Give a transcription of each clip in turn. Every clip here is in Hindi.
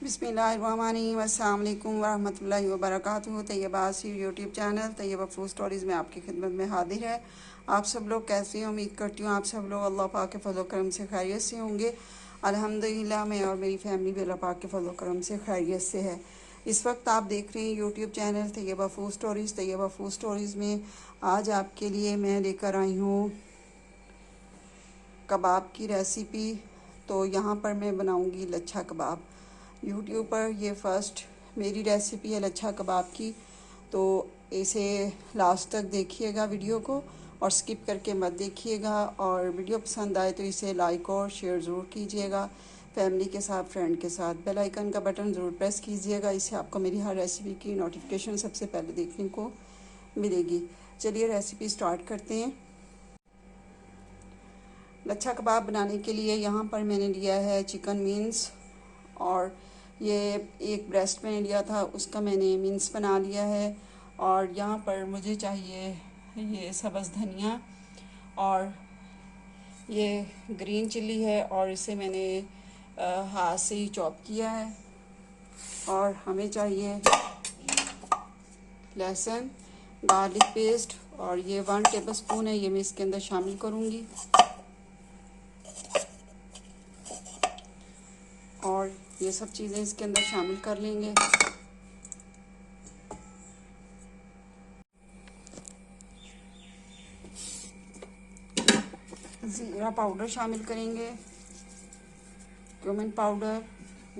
बिस्मिल्लाहिर्रहमानिर्रहीम अस्सलाम वालेकुम वरहमतुल्लाहि वबरकातुहू। तैयबा सीर YouTube channel Taiba food stories में आपकी खिदमत में हाजिर है। आप सब लोग कैसे हैं? उम्मीद करती हूँ आप सब लोग अल्लाह पाक के फजल करम से खैरियत से होंगे। अल्हम्दुलिल्लाह मैं और मेरी फैमिली भी अल्लाह पाक के फजल करम से खैरियत से है। इस वक्त आप देख रहे हैं YouTube channel Taiba food stories. Taiyaba food stories में आज आपके लिए मैं लेकर आई हूँ कबाब की रेसिपी। तो यहाँ पर मैं बनाऊँगी लच्छा कबाब। यूट्यूब पर ये फ़र्स्ट मेरी रेसिपी है लच्छा कबाब की। तो इसे लास्ट तक देखिएगा वीडियो को और स्किप करके मत देखिएगा। और वीडियो पसंद आए तो इसे लाइक और शेयर ज़रूर कीजिएगा फैमिली के साथ, फ्रेंड के साथ। बेल आइकन का बटन ज़रूर प्रेस कीजिएगा, इससे आपको मेरी हर रेसिपी की नोटिफिकेशन सबसे पहले देखने को मिलेगी। चलिए रेसिपी स्टार्ट करते हैं। लच्छा कबाब बनाने के लिए यहाँ पर मैंने लिया है चिकन मीन्स, और ये एक ब्रेस्ट मैंने लिया था उसका मैंने मीन्स बना लिया है। और यहाँ पर मुझे चाहिए ये सब्ज़ धनिया और ये ग्रीन चिल्ली है, और इसे मैंने हाथ से ही चॉप किया है। और हमें चाहिए लहसुन, गार्लिक पेस्ट, और ये 1 टेबलस्पून है, ये मैं इसके अंदर शामिल करूँगी। और ये सब चीज़ें इसके अंदर शामिल कर लेंगे। ज़ीरा पाउडर शामिल करेंगे। क्यूमिन पाउडर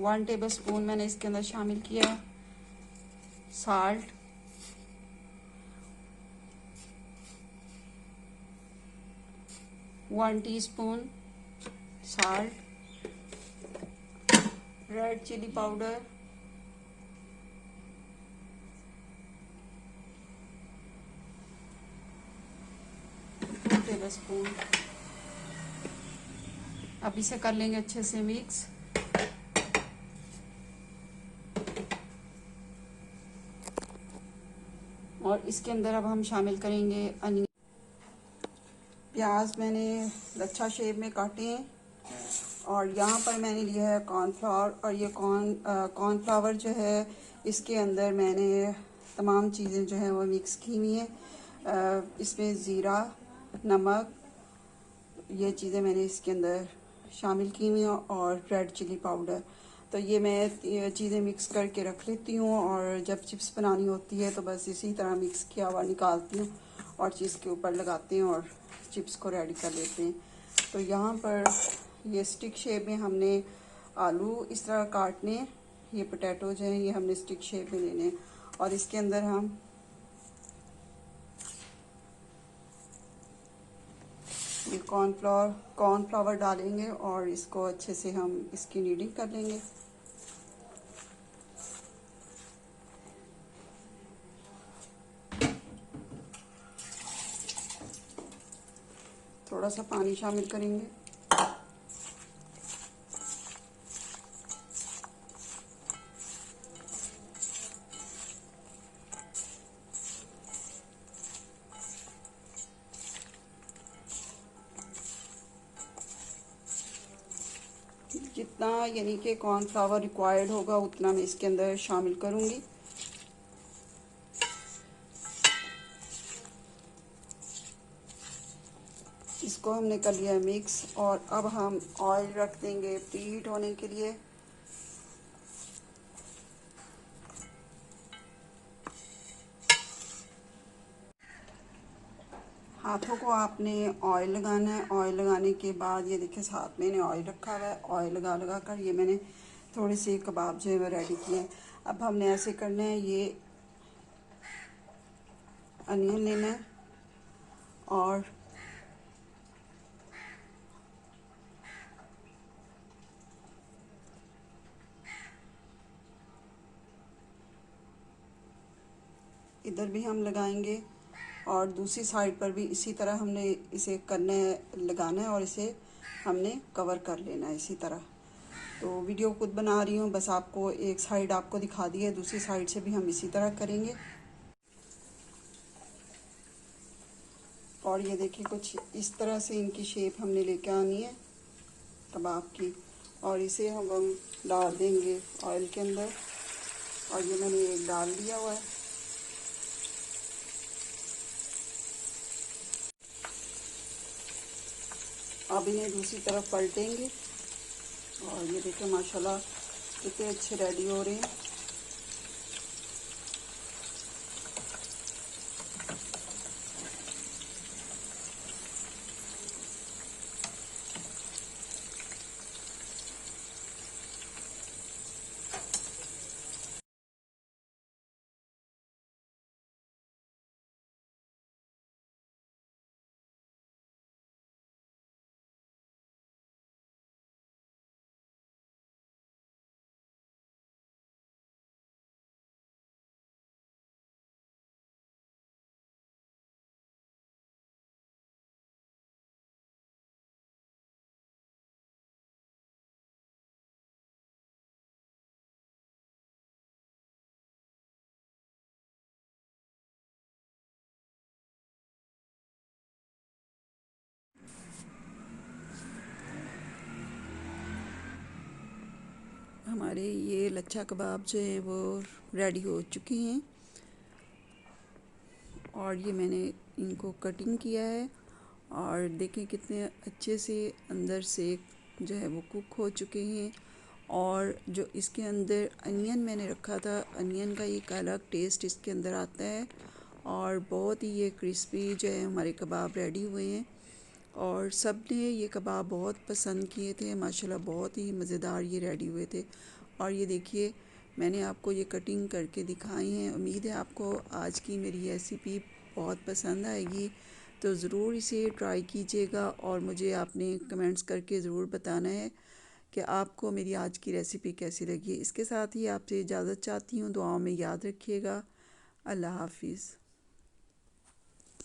1 टेबलस्पून मैंने इसके अंदर शामिल किया है। Salt, one teaspoon salt. Red chilli powder 2 tablespoon. अब इसे कर लेंगे अच्छे से मिक्स। और इसके अंदर अब हम शामिल करेंगे अनियन। प्याज मैंने लच्छा शेप में काटे हैं। और यहाँ पर मैंने लिया है कॉर्नफ्लावर, और ये कॉर्नफ्लावर जो है इसके अंदर मैंने तमाम चीज़ें जो हैं वो मिक्स की हुई हैं। इसमें ज़ीरा, नमक, ये चीज़ें मैंने इसके अंदर शामिल की हुई हैं, और रेड चिली पाउडर। तो ये मैं ये चीज़ें मिक्स करके रख लेती हूँ, और जब चिप्स बनानी होती है तो बस इसी तरह मिक्स किया हुआ निकालती हूँ और चीज़ के ऊपर लगाते हैं और चिप्स को रेडी कर लेते हैं। तो यहाँ पर ये स्टिक शेप में हमने आलू इस तरह काटने, ये पोटैटोज हैं ये हमने स्टिक शेप में लेने, और इसके अंदर हम ये कॉर्नफ्लावर डालेंगे और इसको अच्छे से हम इसकी नीडिंग कर लेंगे। थोड़ा सा पानी शामिल करेंगे। जितना यानी कि कॉर्नफ्लावर रिक्वायर्ड होगा उतना मैं इसके अंदर शामिल करूँगी। इसको हमने कर लिया मिक्स, और अब हम ऑयल रख देंगे प्रीहीट होने के लिए। हाथों को आपने ऑयल लगाना है। ऑयल लगाने के बाद ये देखिए साथ मैंने ऑयल रखा हुआ है। ऑयल लगा कर ये मैंने थोड़े से कबाब जो है वो रेडी किए हैं। अब हमने ऐसे करना है, ये अनियन लेना है और इधर भी हम लगाएंगे, और दूसरी साइड पर भी इसी तरह हमने इसे करना है, लगाना है, और इसे हमने कवर कर लेना है इसी तरह। तो वीडियो खुद बना रही हूँ, बस आपको एक साइड आपको दिखा दी है, दूसरी साइड से भी हम इसी तरह करेंगे। और ये देखिए कुछ इस तरह से इनकी शेप हमने लेके आनी है कबाब की। और इसे हम डाल देंगे ऑयल के अंदर। और ये मैंने एक डाल दिया हुआ है। अब इन्हें दूसरी तरफ पलटेंगे और ये देखें माशाल्लाह कितने अच्छे रेडी हो रहे हैं। हमारे ये लच्छा कबाब जो है वो रेडी हो चुके हैं और ये मैंने इनको कटिंग किया है और देखें कितने अच्छे से अंदर से जो है वो कुक हो चुके हैं। और जो इसके अंदर अनियन मैंने रखा था, अनियन का एक अलग टेस्ट इसके अंदर आता है और बहुत ही ये क्रिस्पी जो है हमारे कबाब रेडी हुए हैं। और सब ने ये कबाब बहुत पसंद किए थे माशाल्लाह, बहुत ही मज़ेदार ये रेडी हुए थे। और ये देखिए मैंने आपको ये कटिंग करके दिखाई हैं। उम्मीद है आपको आज की मेरी रेसिपी बहुत पसंद आएगी, तो ज़रूर इसे ट्राई कीजिएगा और मुझे आपने कमेंट्स करके ज़रूर बताना है कि आपको मेरी आज की रेसिपी कैसी लगी। इसके साथ ही आपसे इजाज़त चाहती हूँ, दुआओं में याद रखिएगा। अल्लाह हाफिज़।